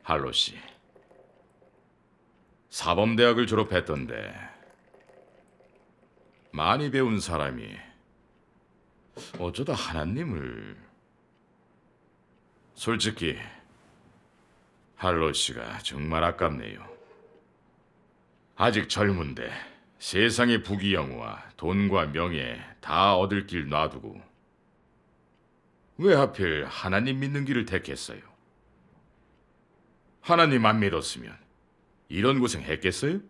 할로 씨, 사범대학을 졸업했던데 많이 배운 사람이 어쩌다 하나님을... 솔직히 할로 씨가 정말 아깝네요. 아직 젊은데 세상의 부귀영화, 돈과 명예 다 얻을 길 놔두고 왜 하필 하나님 믿는 길을 택했어요? 하나님 안 믿었으면 이런 고생 했겠어요?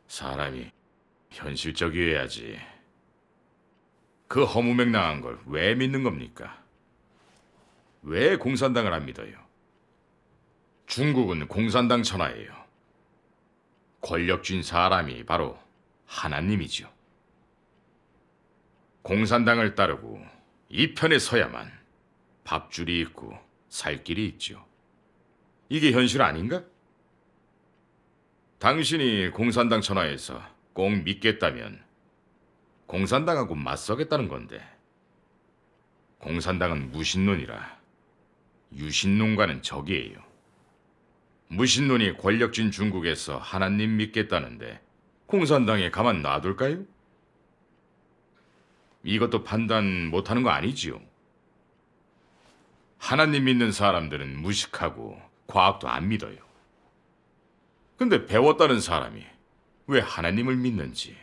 사람이 현실적이어야지. 그 허무맹랑한 걸 왜 믿는 겁니까? 왜 공산당을 안 믿어요? 중국은 공산당 천하예요. 권력 쥔 사람이 바로 하나님이죠. 공산당을 따르고 이 편에 서야만 밥줄이 있고 살 길이 있죠. 이게 현실 아닌가? 당신이 공산당 천하에서 꼭 믿겠다면 공산당하고 맞서겠다는 건데, 공산당은 무신론이라 유신론과는 적이에요. 무신론이 권력진 중국에서 하나님 믿겠다는데 공산당에 가만 놔둘까요? 이것도 판단 못하는 거 아니지요? 하나님 믿는 사람들은 무식하고 과학도 안 믿어요. 근데 배웠다는 사람이 왜 하나님을 믿는지...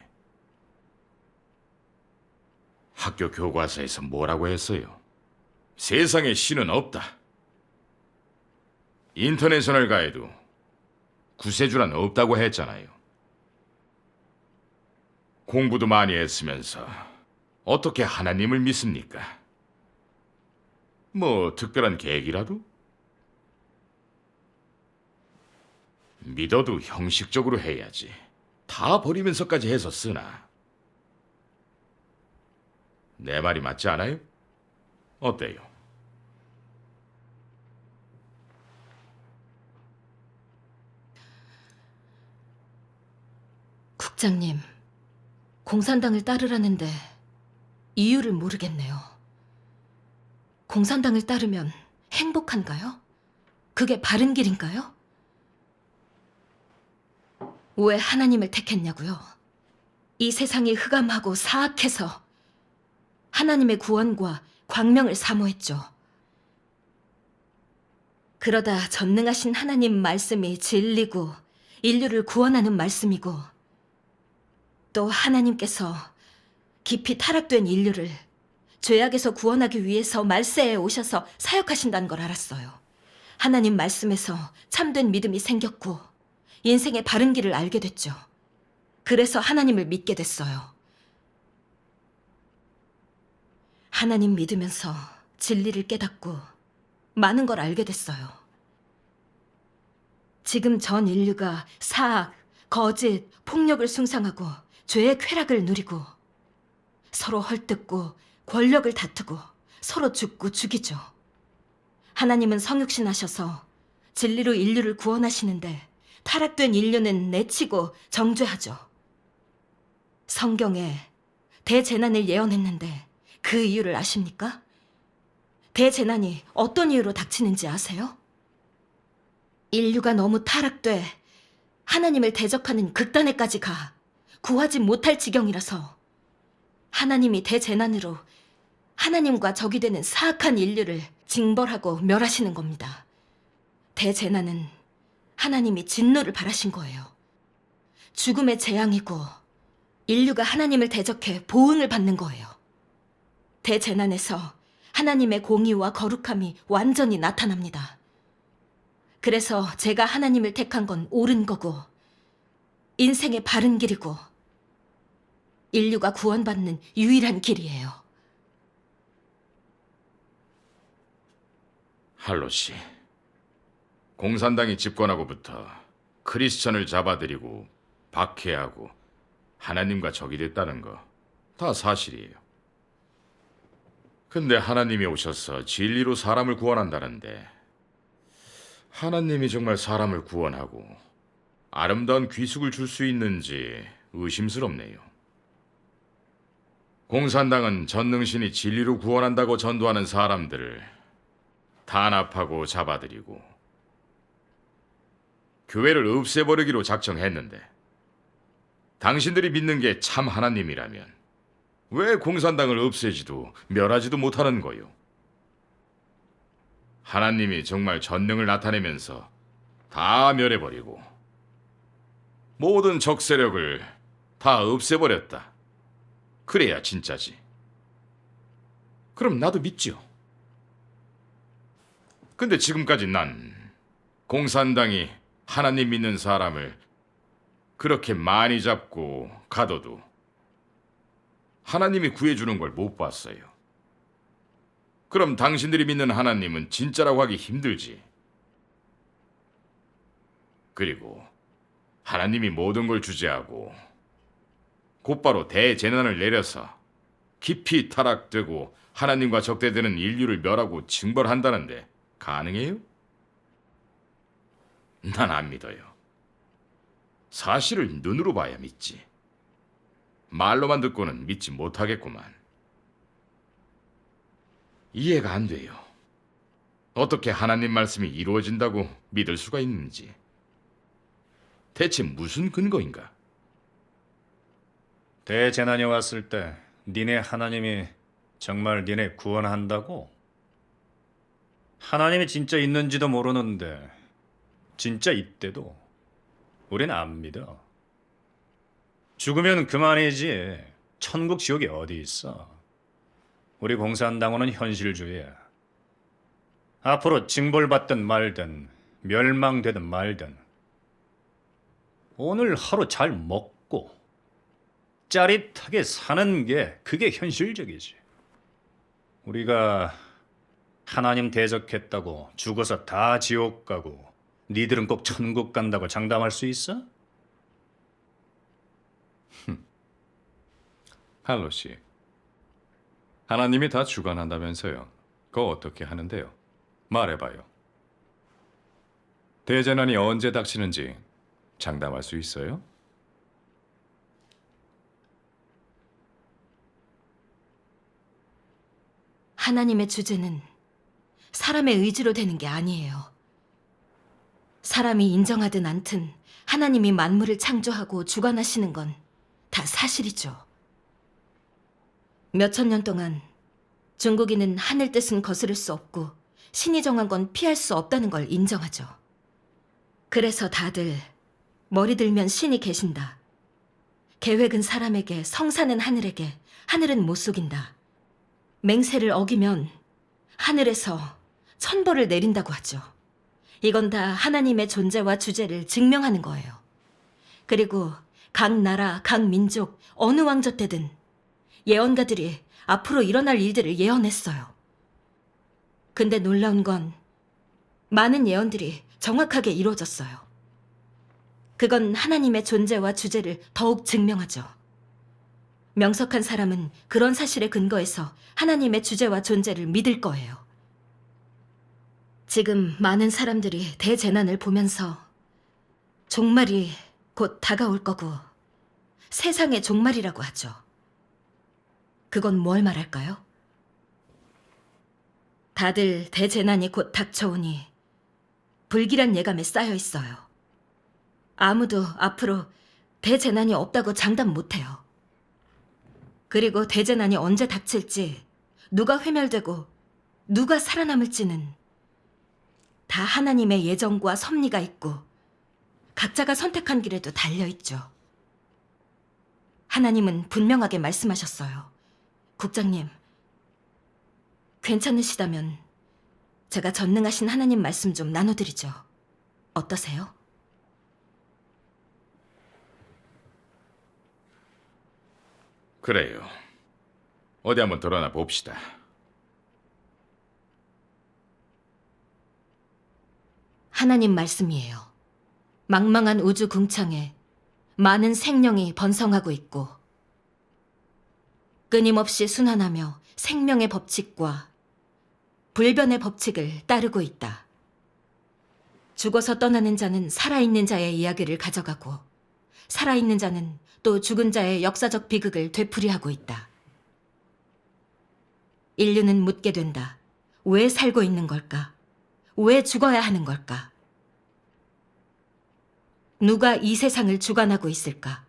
학교 교과서에서 뭐라고 했어요? 세상에 신은 없다. 인터내셔널 가에도 구세주란 없다고 했잖아요. 공부도 많이 했으면서 어떻게 하나님을 믿습니까? 뭐 특별한 계획이라도? 믿어도 형식적으로 해야지. 다 버리면서까지 해서 쓰나? 내 말이 맞지 않아요? 어때요? 국장님, 공산당을 따르라는데 이유를 모르겠네요. 공산당을 따르면 행복한가요? 그게 바른 길인가요? 왜 하나님을 택했냐고요? 이 세상이 흑암하고 사악해서 하나님의 구원과 광명을 사모했죠. 그러다 전능하신 하나님 말씀이 진리고 인류를 구원하는 말씀이고, 또 하나님께서 깊이 타락된 인류를 죄악에서 구원하기 위해서 말세에 오셔서 사역하신다는 걸 알았어요. 하나님 말씀에서 참된 믿음이 생겼고 인생의 바른 길을 알게 됐죠. 그래서 하나님을 믿게 됐어요. 하나님 믿으면서 진리를 깨닫고 많은 걸 알게 됐어요. 지금 전 인류가 사악, 거짓, 폭력을 숭상하고 죄의 쾌락을 누리고 서로 헐뜯고 권력을 다투고 서로 죽고 죽이죠. 하나님은 성육신하셔서 진리로 인류를 구원하시는데 타락된 인류는 내치고 정죄하죠. 성경에 대재난을 예언했는데 그 이유를 아십니까? 대재난이 어떤 이유로 닥치는지 아세요? 인류가 너무 타락돼 하나님을 대적하는 극단에까지 가 구하지 못할 지경이라서 하나님이 대재난으로 하나님과 적이 되는 사악한 인류를 징벌하고 멸하시는 겁니다. 대재난은 하나님이 진노를 바라신 거예요. 죽음의 재앙이고 인류가 하나님을 대적해 보응을 받는 거예요. 대재난에서 하나님의 공의와 거룩함이 완전히 나타납니다. 그래서 제가 하나님을 택한 건 옳은 거고 인생의 바른 길이고 인류가 구원받는 유일한 길이에요. 할로 씨, 공산당이 집권하고부터 크리스천을 잡아들이고 박해하고 하나님과 적이 됐다는 거 다 사실이에요. 근데 하나님이 오셔서 진리로 사람을 구원한다는데, 하나님이 정말 사람을 구원하고 아름다운 귀숙을 줄 수 있는지 의심스럽네요. 공산당은 전능신이 진리로 구원한다고 전도하는 사람들을 탄압하고 잡아들이고 교회를 없애버리기로 작정했는데 당신들이 믿는 게 참 하나님이라면 왜 공산당을 없애지도 멸하지도 못하는 거요? 하나님이 정말 전능을 나타내면서 다 멸해버리고 모든 적 세력을 다 없애버렸다. 그래야 진짜지. 그럼 나도 믿죠. 근데 지금까지 난 공산당이 하나님 믿는 사람을 그렇게 많이 잡고 가둬도 하나님이 구해주는 걸 못 봤어요. 그럼 당신들이 믿는 하나님은 진짜라고 하기 힘들지. 그리고 하나님이 모든 걸 주재하고 곧바로 대재난을 내려서 깊이 타락되고 하나님과 적대되는 인류를 멸하고 징벌한다는데 가능해요? 난 안 믿어요. 사실을 눈으로 봐야 믿지. 말로만 듣고는 믿지 못하겠구만. 이해가 안 돼요. 어떻게 하나님 말씀이 이루어진다고 믿을 수가 있는지. 대체 무슨 근거인가? 대재난이 왔을 때 니네 하나님이 정말 니네 구원한다고? 하나님이 진짜 있는지도 모르는데 진짜 있대도 우린 안 믿어. 죽으면 그만이지 천국 지옥이 어디 있어. 우리 공산당원은 현실주의야. 앞으로 징벌받든 말든 멸망되든 말든 오늘 하루 잘 먹고 짜릿하게 사는 게 그게 현실적이지. 우리가 하나님 대적했다고 죽어서 다 지옥 가고 니들은 꼭 천국 간다고 장담할 수 있어? 할로 씨, 하나님이 다 주관한다면서요. 그거 어떻게 하는데요? 말해봐요. 대재난이 언제 닥치는지 장담할 수 있어요? 하나님의 주제는 사람의 의지로 되는 게 아니에요. 사람이 인정하든 않든 하나님이 만물을 창조하고 주관하시는 건 다 사실이죠. 몇천 년 동안 중국인은 하늘 뜻은 거스를 수 없고 신이 정한 건 피할 수 없다는 걸 인정하죠. 그래서 다들 머리 들면 신이 계신다. 계획은 사람에게, 성사는 하늘에게, 하늘은 못 속인다. 맹세를 어기면 하늘에서 천벌을 내린다고 하죠. 이건 다 하나님의 존재와 주제를 증명하는 거예요. 그리고 각 나라, 각 민족, 어느 왕조 때든 예언가들이 앞으로 일어날 일들을 예언했어요. 근데 놀라운 건 많은 예언들이 정확하게 이루어졌어요. 그건 하나님의 존재와 주제를 더욱 증명하죠. 명석한 사람은 그런 사실에 근거해서 하나님의 주제와 존재를 믿을 거예요. 지금 많은 사람들이 대재난을 보면서 종말이 곧 다가올 거고 세상의 종말이라고 하죠. 그건 뭘 말할까요? 다들 대재난이 곧 닥쳐오니 불길한 예감에 쌓여 있어요. 아무도 앞으로 대재난이 없다고 장담 못해요. 그리고 대재난이 언제 닥칠지, 누가 회멸되고 누가 살아남을지는 다 하나님의 예정과 섭리가 있고 각자가 선택한 길에도 달려있죠. 하나님은 분명하게 말씀하셨어요. 국장님, 괜찮으시다면 제가 전능하신 하나님 말씀 좀 나눠드리죠. 어떠세요? 그래요. 어디 한번 드러나 봅시다. 하나님 말씀이에요. 망망한 우주 궁창에 많은 생명이 번성하고 있고 끊임없이 순환하며 생명의 법칙과 불변의 법칙을 따르고 있다. 죽어서 떠나는 자는 살아있는 자의 이야기를 가져가고 살아있는 자는 또 죽은 자의 역사적 비극을 되풀이하고 있다. 인류는 묻게 된다. 왜 살고 있는 걸까? 왜 죽어야 하는 걸까? 누가 이 세상을 주관하고 있을까?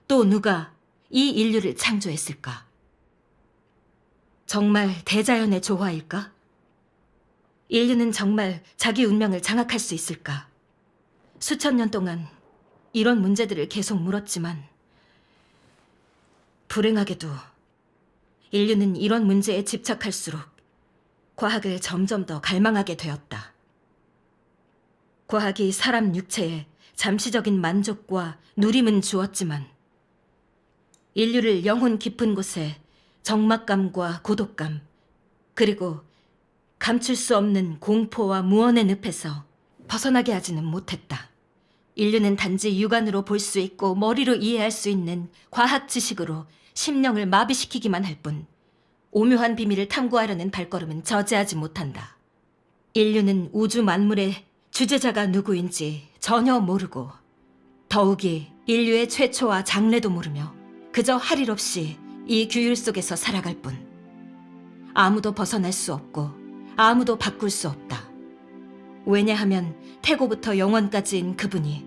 또 누가 이 인류를 창조했을까? 정말 대자연의 조화일까? 인류는 정말 자기 운명을 장악할 수 있을까? 수천 년 동안 이런 문제들을 계속 물었지만 불행하게도 인류는 이런 문제에 집착할수록 과학을 점점 더 갈망하게 되었다. 과학이 사람 육체에 잠시적인 만족과 누림은 주었지만 인류를 영혼 깊은 곳에 적막감과 고독감, 그리고 감출 수 없는 공포와 무언의 늪에서 벗어나게 하지는 못했다. 인류는 단지 육안으로 볼 수 있고 머리로 이해할 수 있는 과학 지식으로 심령을 마비시키기만 할 뿐 오묘한 비밀을 탐구하려는 발걸음은 저지하지 못한다. 인류는 우주 만물의 주재자가 누구인지 전혀 모르고 더욱이 인류의 최초와 장래도 모르며 그저 할 일 없이 이 규율 속에서 살아갈 뿐 아무도 벗어날 수 없고 아무도 바꿀 수 없다. 왜냐하면 태고부터 영원까지인 그분이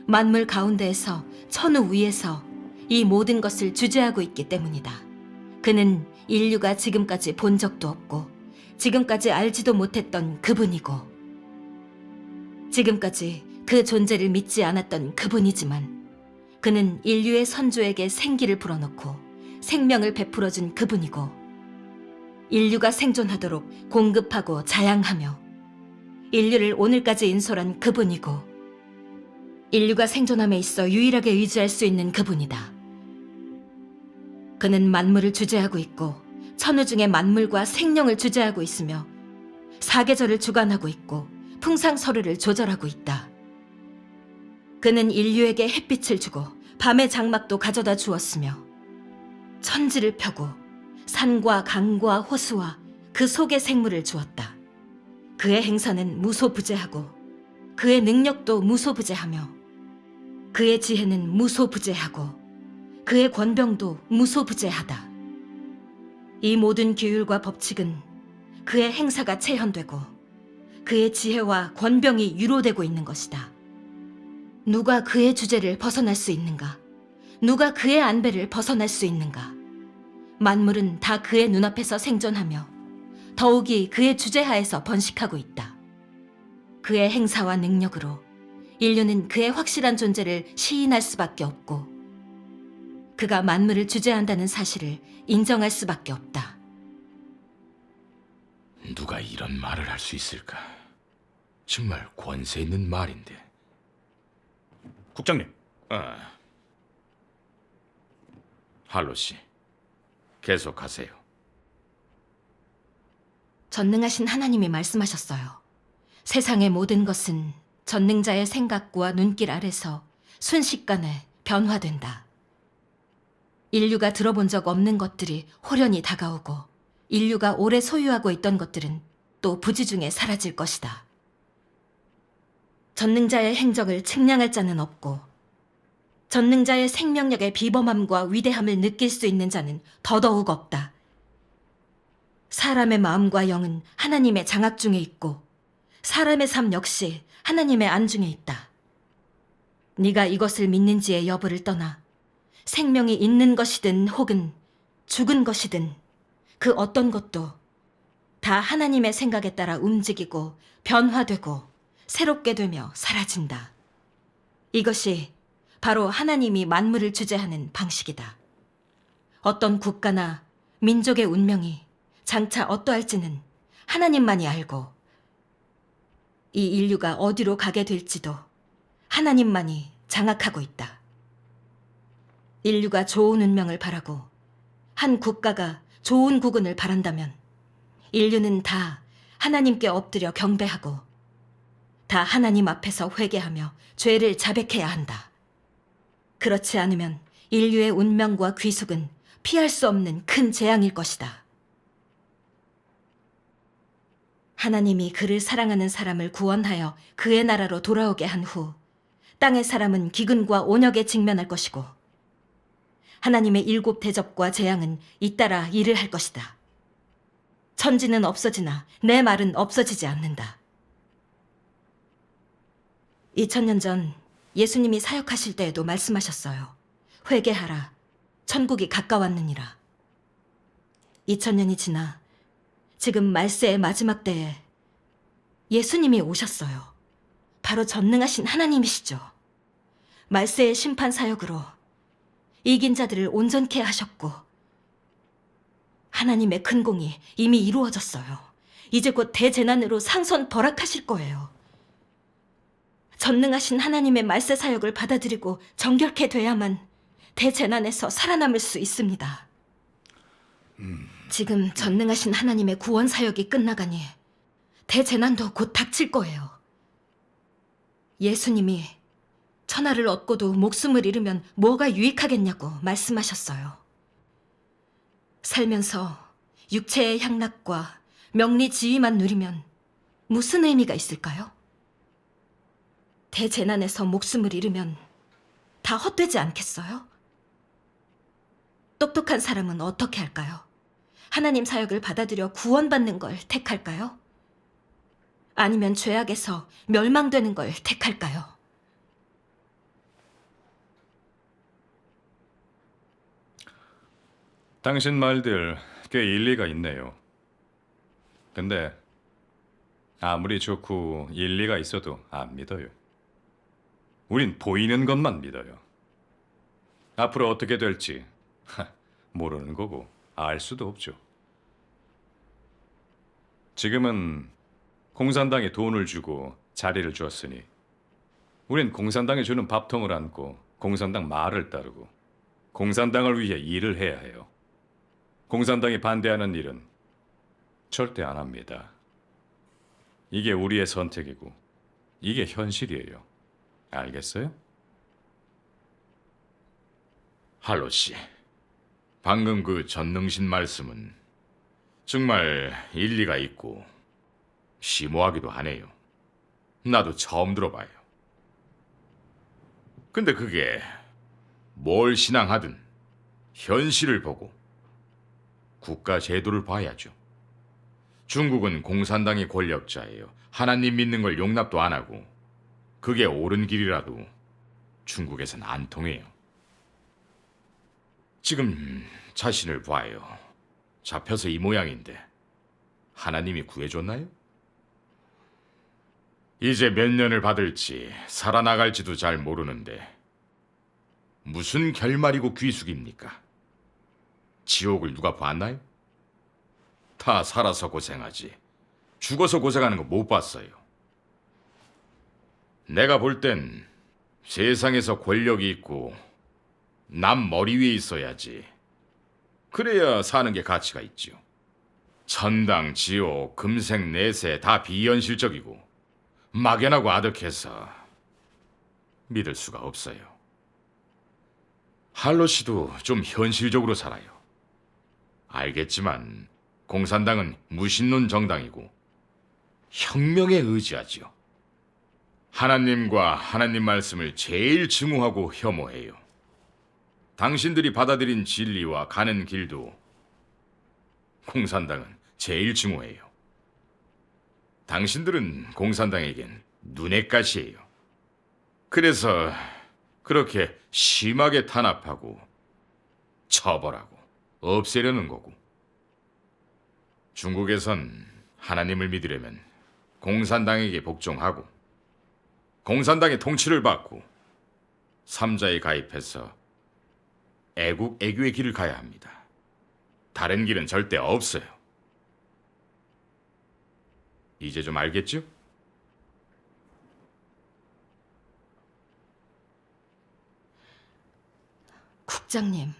만물 가운데에서 천우 위에서 이 모든 것을 주재하고 있기 때문이다. 그는 인류가 지금까지 본 적도 없고 지금까지 알지도 못했던 그분이고 지금까지 그 존재를 믿지 않았던 그분이지만 그는 인류의 선조에게 생기를 불어넣고 생명을 베풀어준 그분이고 인류가 생존하도록 공급하고 자양하며 인류를 오늘까지 인솔한 그분이고 인류가 생존함에 있어 유일하게 의지할 수 있는 그분이다. 그는 만물을 주재하고 있고 천우 중의 만물과 생명을 주재하고 있으며 사계절을 주관하고 있고 풍상서류를 조절하고 있다. 그는 인류에게 햇빛을 주고 밤의 장막도 가져다 주었으며 천지를 펴고 산과 강과 호수와 그 속의 생물을 주었다. 그의 행사는 무소부재하고 그의 능력도 무소부재하며 그의 지혜는 무소부재하고 그의 권병도 무소부재하다. 이 모든 규율과 법칙은 그의 행사가 체현되고 그의 지혜와 권병이 유로되고 있는 것이다. 누가 그의 주제를 벗어날 수 있는가? 누가 그의 안배를 벗어날 수 있는가? 만물은 다 그의 눈앞에서 생존하며 더욱이 그의 주제하에서 번식하고 있다. 그의 행사와 능력으로 인류는 그의 확실한 존재를 시인할 수밖에 없고 그가 만물을 주재한다는 사실을 인정할 수밖에 없다. 누가 이런 말을 할 수 있을까? 정말 권세 있는 말인데. 국장님, 할로 씨, 계속하세요. 전능하신 하나님이 말씀하셨어요. 세상의 모든 것은 전능자의 생각과 눈길 아래서 순식간에 변화된다. 인류가 들어본 적 없는 것들이 호련히 다가오고 인류가 오래 소유하고 있던 것들은 또 부지중에 사라질 것이다. 전능자의 행적을 측량할 자는 없고 전능자의 생명력의 비범함과 위대함을 느낄 수 있는 자는 더더욱 없다. 사람의 마음과 영은 하나님의 장악 중에 있고 사람의 삶 역시 하나님의 안중에 있다. 네가 이것을 믿는지의 여부를 떠나 생명이 있는 것이든 혹은 죽은 것이든 그 어떤 것도 다 하나님의 생각에 따라 움직이고 변화되고 새롭게 되며 사라진다. 이것이 바로 하나님이 만물을 주재하는 방식이다. 어떤 국가나 민족의 운명이 장차 어떠할지는 하나님만이 알고 이 인류가 어디로 가게 될지도 하나님만이 장악하고 있다. 인류가 좋은 운명을 바라고 한 국가가 좋은 국운을 바란다면 인류는 다 하나님께 엎드려 경배하고 다 하나님 앞에서 회개하며 죄를 자백해야 한다. 그렇지 않으면 인류의 운명과 귀숙은 피할 수 없는 큰 재앙일 것이다. 하나님이 그를 사랑하는 사람을 구원하여 그의 나라로 돌아오게 한 후 땅의 사람은 기근과 온역에 직면할 것이고 하나님의 7 대접과 재앙은 잇따라 일을 할 것이다. 천지는 없어지나 내 말은 없어지지 않는다. 2000년 전 예수님이 사역하실 때에도 말씀하셨어요. 회개하라. 천국이 가까웠느니라. 2000년이 지나 지금 말세의 마지막 때에 예수님이 오셨어요. 바로 전능하신 하나님이시죠. 말세의 심판 사역으로 이긴 자들을 온전케 하셨고 하나님의 큰 공이 이미 이루어졌어요. 이제 곧 대재난으로 상선 벌악하실 거예요. 전능하신 하나님의 말세 사역을 받아들이고 정결케 돼야만 대재난에서 살아남을 수 있습니다. 지금 전능하신 하나님의 구원 사역이 끝나가니 대재난도 곧 닥칠 거예요. 예수님이 천하를 얻고도 목숨을 잃으면 뭐가 유익하겠냐고 말씀하셨어요. 살면서 육체의 향락과 명리 지위만 누리면 무슨 의미가 있을까요? 대재난에서 목숨을 잃으면 다 헛되지 않겠어요? 똑똑한 사람은 어떻게 할까요? 하나님 사역을 받아들여 구원받는 걸 택할까요? 아니면 죄악에서 멸망되는 걸 택할까요? 당신 말들 꽤 일리가 있네요. 근데 아무리 좋고 일리가 있어도 안 믿어요. 우린 보이는 것만 믿어요. 앞으로 어떻게 될지 모르는 거고 알 수도 없죠. 지금은 공산당에 돈을 주고 자리를 주었으니 우린 공산당이 주는 밥통을 안고 공산당 말을 따르고 공산당을 위해 일을 해야 해요. 공산당이 반대하는 일은 절대 안 합니다. 이게 우리의 선택이고 이게 현실이에요. 알겠어요? 할로 씨, 방금 그 전능신 말씀은 정말 일리가 있고 심오하기도 하네요. 나도 처음 들어봐요. 근데 그게 뭘 신앙하든 현실을 보고 국가 제도를 봐야죠. 중국은 공산당이 권력자예요. 하나님 믿는 걸 용납도 안 하고 그게 옳은 길이라도 중국에선 안 통해요. 지금 자신을 봐요. 잡혀서 이 모양인데 하나님이 구해줬나요? 이제 몇 년을 받을지 살아나갈지도 잘 모르는데 무슨 결말이고 귀숙입니까? 지옥을 누가 봤나요? 다 살아서 고생하지 죽어서 고생하는 거 못 봤어요. 내가 볼 땐 세상에서 권력이 있고 남 머리 위에 있어야지. 그래야 사는 게 가치가 있지요. 천당, 지옥, 금생, 내세 다 비현실적이고 막연하고 아득해서 믿을 수가 없어요. 할로 씨도 좀 현실적으로 살아요. 알겠지만 공산당은 무신론 정당이고 혁명에 의지하지요. 하나님과 하나님 말씀을 제일 증오하고 혐오해요. 당신들이 받아들인 진리와 가는 길도 공산당은 제일 증오해요. 당신들은 공산당에겐 눈엣 가시예요. 그래서 그렇게 심하게 탄압하고 처벌하고 없애려는 거고. 중국에선 하나님을 믿으려면 공산당에게 복종하고 공산당의 통치를 받고 삼자에 가입해서 애국, 애교의 길을 가야 합니다. 다른 길은 절대 없어요. 이제 좀 알겠죠? 국장님,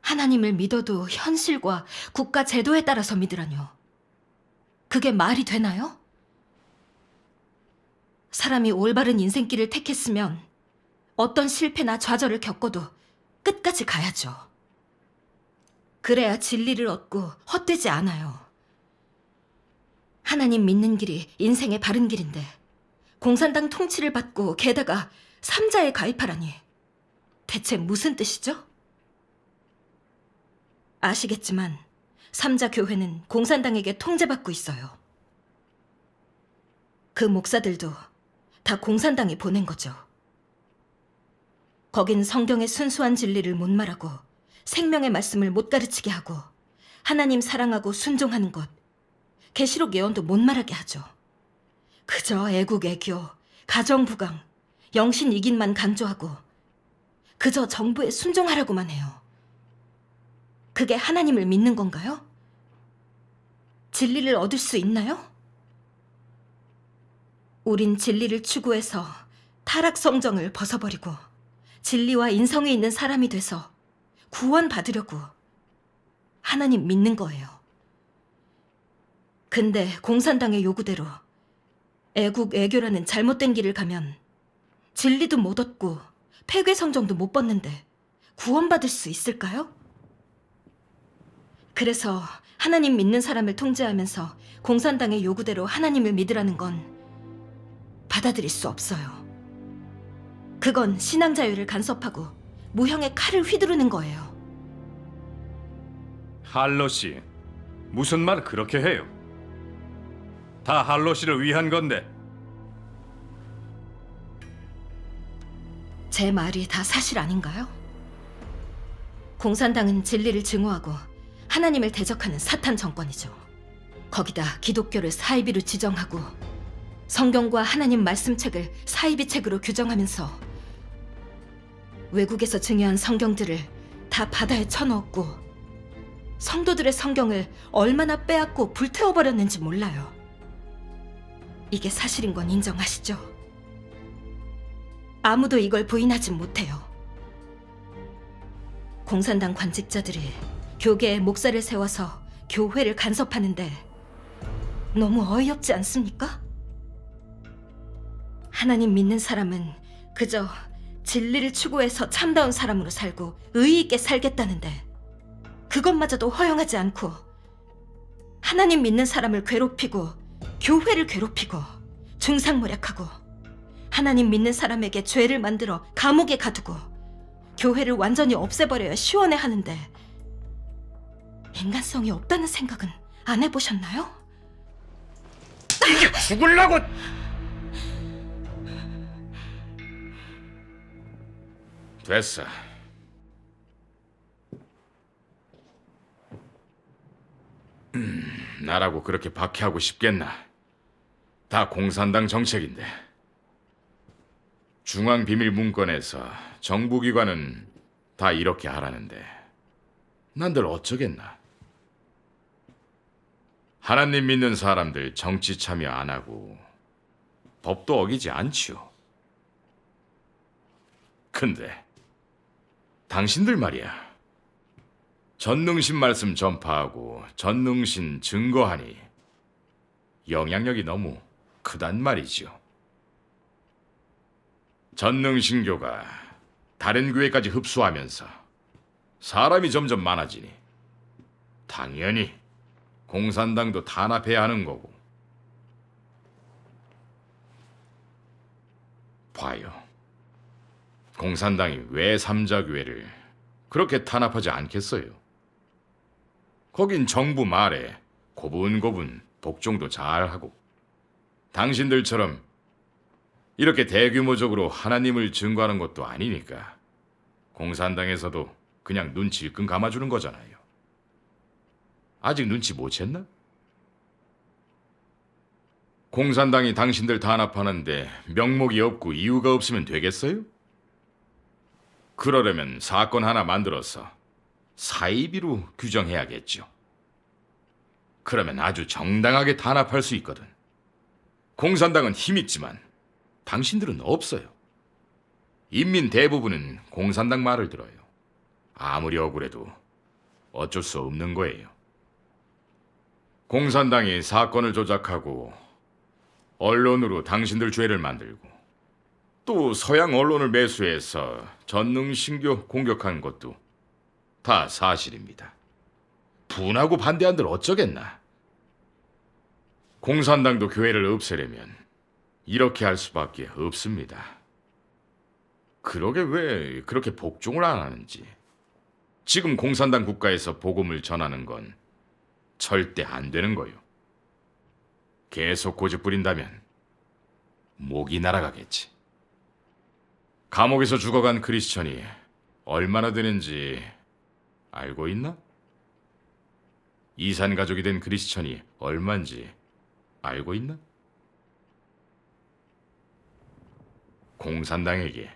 하나님을 믿어도 현실과 국가 제도에 따라서 믿으라뇨. 그게 말이 되나요? 사람이 올바른 인생길을 택했으면 어떤 실패나 좌절을 겪어도 끝까지 가야죠. 그래야 진리를 얻고 헛되지 않아요. 하나님 믿는 길이 인생의 바른 길인데 공산당 통치를 받고 게다가 삼자에 가입하라니 대체 무슨 뜻이죠? 아시겠지만 삼자 교회는 공산당에게 통제받고 있어요. 그 목사들도 다 공산당이 보낸 거죠. 거긴 성경의 순수한 진리를 못 말하고 생명의 말씀을 못 가르치게 하고 하나님 사랑하고 순종하는 것, 계시록 예언도 못 말하게 하죠. 그저 애국 애교, 가정 부강, 영신 이긴만 강조하고 그저 정부에 순종하라고만 해요. 그게 하나님을 믿는 건가요? 진리를 얻을 수 있나요? 우린 진리를 추구해서 타락 성정을 벗어버리고 진리와 인성이 있는 사람이 돼서 구원받으려고 하나님 믿는 거예요. 근데 공산당의 요구대로 애국 애교라는 잘못된 길을 가면 진리도 못 얻고 폐괴 성정도 못 벗는데 구원받을 수 있을까요? 그래서 하나님 믿는 사람을 통제하면서 공산당의 요구대로 하나님을 믿으라는 건 받아들일 수 없어요. 그건 신앙 자유를 간섭하고 무형의 칼을 휘두르는 거예요. 할로 씨, 무슨 말 그렇게 해요? 다 할로 씨를 위한 건데. 제 말이 다 사실 아닌가요? 공산당은 진리를 증오하고 하나님을 대적하는 사탄 정권이죠. 거기다 기독교를 사이비로 지정하고 성경과 하나님 말씀책을 사이비 책으로 규정하면서 외국에서 증여한 성경들을 다 바다에 쳐넣었고 성도들의 성경을 얼마나 빼앗고 불태워버렸는지 몰라요. 이게 사실인 건 인정하시죠? 아무도 이걸 부인하진 못해요. 공산당 관직자들이 교계에 목사를 세워서 교회를 간섭하는데 너무 어이없지 않습니까? 하나님 믿는 사람은 그저 진리를 추구해서 참다운 사람으로 살고 의의 있게 살겠다는데 그것마저도 허용하지 않고 하나님 믿는 사람을 괴롭히고 교회를 괴롭히고 중상모략하고 하나님 믿는 사람에게 죄를 만들어 감옥에 가두고 교회를 완전히 없애버려야 시원해 하는데 인간성이 없다는 생각은 안 해보셨나요? 죽을라고! 됐어. 나라고 그렇게 박해하고 싶겠나? 다 공산당 정책인데. 중앙비밀문건에서 정부기관은 다 이렇게 하라는데 난들 어쩌겠나? 하나님 믿는 사람들 정치 참여 안 하고 법도 어기지 않지요. 근데 당신들 말이야. 전능신 말씀 전파하고 전능신 증거하니 영향력이 너무 크단 말이지요. 전능신교가 다른 교회까지 흡수하면서 사람이 점점 많아지니 당연히 공산당도 탄압해야 하는 거고. 봐요. 공산당이 왜 삼자교회를 그렇게 탄압하지 않겠어요? 거긴 정부 말에 고분고분 복종도 잘하고 당신들처럼 이렇게 대규모적으로 하나님을 증거하는 것도 아니니까 공산당에서도 그냥 눈치 일끈 감아주는 거잖아요. 아직 눈치 못 챘나? 공산당이 당신들 탄압하는데 명목이 없고 이유가 없으면 되겠어요? 그러려면 사건 하나 만들어서 사이비로 규정해야겠죠. 그러면 아주 정당하게 탄압할 수 있거든. 공산당은 힘있지만 당신들은 없어요. 인민 대부분은 공산당 말을 들어요. 아무리 억울해도 어쩔 수 없는 거예요. 공산당이 사건을 조작하고 언론으로 당신들 죄를 만들고 또 서양 언론을 매수해서 전능신교 공격한 것도 다 사실입니다. 분하고 반대한들 어쩌겠나? 공산당도 교회를 없애려면 이렇게 할 수밖에 없습니다. 그러게 왜 그렇게 복종을 안 하는지. 지금 공산당 국가에서 복음을 전하는 건 절대 안 되는 거요. 계속 고집 부린다면 목이 날아가겠지. 감옥에서 죽어간 크리스천이 얼마나 되는지 알고 있나? 이산 가족이 된 크리스천이 얼만지 알고 있나? 공산당에게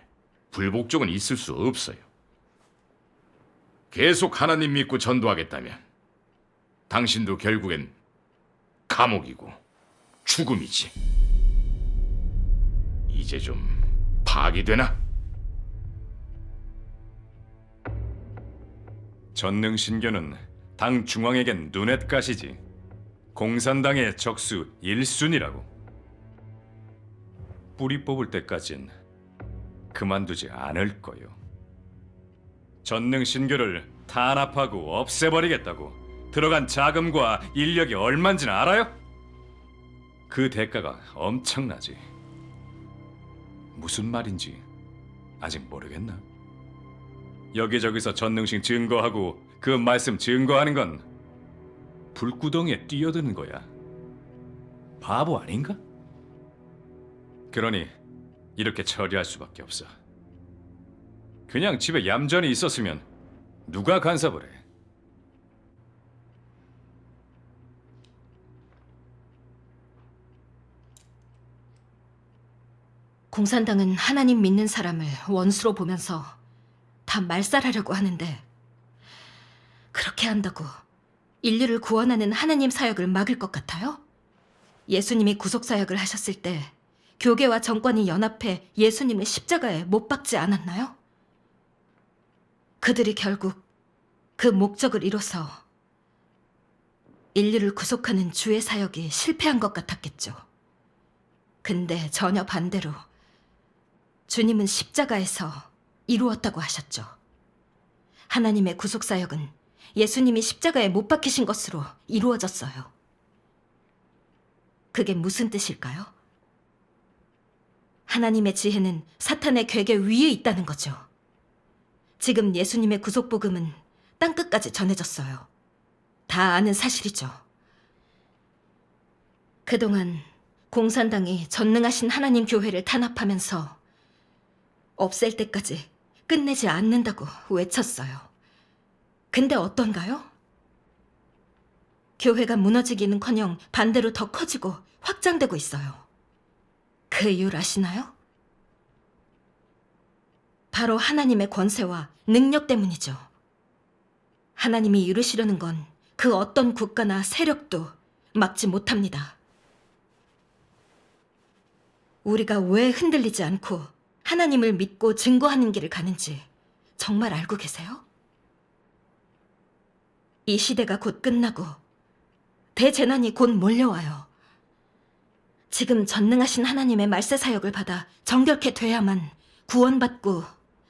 불복종은 있을 수 없어요. 계속 하나님 믿고 전도하겠다면 당신도 결국엔 감옥이고 죽음이지. 이제 좀 파악이 되나? 전능신교는 당 중앙에겐 눈엣가시지. 공산당의 적수 1순위라고. 뿌리 뽑을 때까진 그만두지 않을 거요. 전능신교를 탄압하고 없애버리겠다고 들어간 자금과 인력이 얼만지는 알아요? 그 대가가 엄청나지. 무슨 말인지 아직 모르겠나? 여기저기서 전능신 증거하고 그 말씀 증거하는 건 불구덩이에 뛰어드는 거야. 바보 아닌가? 그러니 이렇게 처리할 수밖에 없어. 그냥 집에 얌전히 있었으면 누가 간섭을 해? 공산당은 하나님 믿는 사람을 원수로 보면서 다 말살하려고 하는데, 그렇게 한다고 인류를 구원하는 하나님 사역을 막을 것 같아요? 예수님이 구속 사역을 하셨을 때 교계와 정권이 연합해 예수님을 십자가에 못 박지 않았나요? 그들이 결국 그 목적을 이뤄서 인류를 구속하는 주의 사역이 실패한 것 같았겠죠. 근데 전혀 반대로 주님은 십자가에서 이루었다고 하셨죠. 하나님의 구속 사역은 예수님이 십자가에 못 박히신 것으로 이루어졌어요. 그게 무슨 뜻일까요? 하나님의 지혜는 사탄의 괴계 위에 있다는 거죠. 지금 예수님의 구속 복음은 땅끝까지 전해졌어요. 다 아는 사실이죠. 그동안 공산당이 전능하신 하나님 교회를 탄압하면서 없앨 때까지 끝내지 않는다고 외쳤어요. 근데 어떤가요? 교회가 무너지기는커녕 반대로 더 커지고 확장되고 있어요. 그 이유를 아시나요? 바로 하나님의 권세와 능력 때문이죠. 하나님이 이루시려는 건 그 어떤 국가나 세력도 막지 못합니다. 우리가 왜 흔들리지 않고 하나님을 믿고 증거하는 길을 가는지 정말 알고 계세요? 이 시대가 곧 끝나고 대재난이 곧 몰려와요. 지금 전능하신 하나님의 말세 사역을 받아 정결케 돼야만 구원받고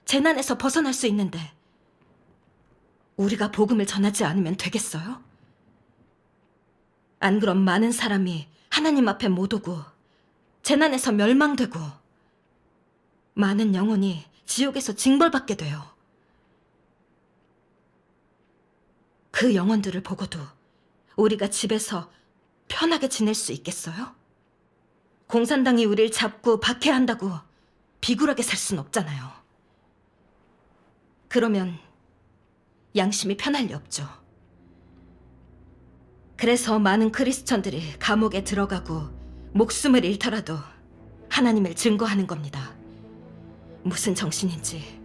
재난에서 벗어날 수 있는데, 우리가 복음을 전하지 않으면 되겠어요? 안 그럼 많은 사람이 하나님 앞에 못 오고 재난에서 멸망되고 많은 영혼이 지옥에서 징벌받게 돼요. 그 영혼들을 보고도 우리가 집에서 편하게 지낼 수 있겠어요? 공산당이 우리를 잡고 박해한다고 비굴하게 살 순 없잖아요. 그러면 양심이 편할 리 없죠. 그래서 많은 크리스천들이 감옥에 들어가고 목숨을 잃더라도 하나님을 증거하는 겁니다. 무슨 정신인지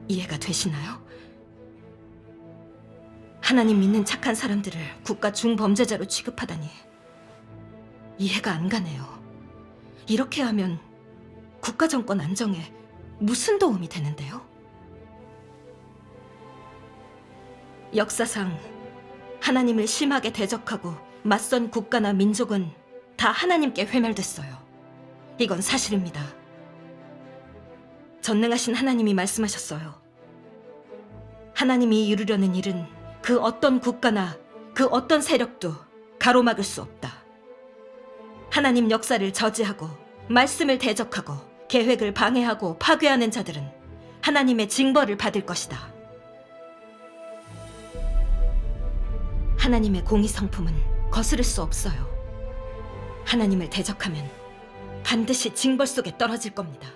이해가 되시나요? 하나님 믿는 착한 사람들을 국가 중범죄자로 취급하다니 이해가 안 가네요. 이렇게 하면 국가 정권 안정에 무슨 도움이 되는데요? 역사상 하나님을 심하게 대적하고 맞선 국가나 민족은 다 하나님께 회멸됐어요. 이건 사실입니다. 전능하신 하나님이 말씀하셨어요. 하나님이 이루려는 일은 그 어떤 국가나 그 어떤 세력도 가로막을 수 없다. 하나님 역사를 저지하고 말씀을 대적하고 계획을 방해하고 파괴하는 자들은 하나님의 징벌을 받을 것이다. 하나님의 공의 성품은 거스를 수 없어요. 하나님을 대적하면 반드시 징벌 속에 떨어질 겁니다.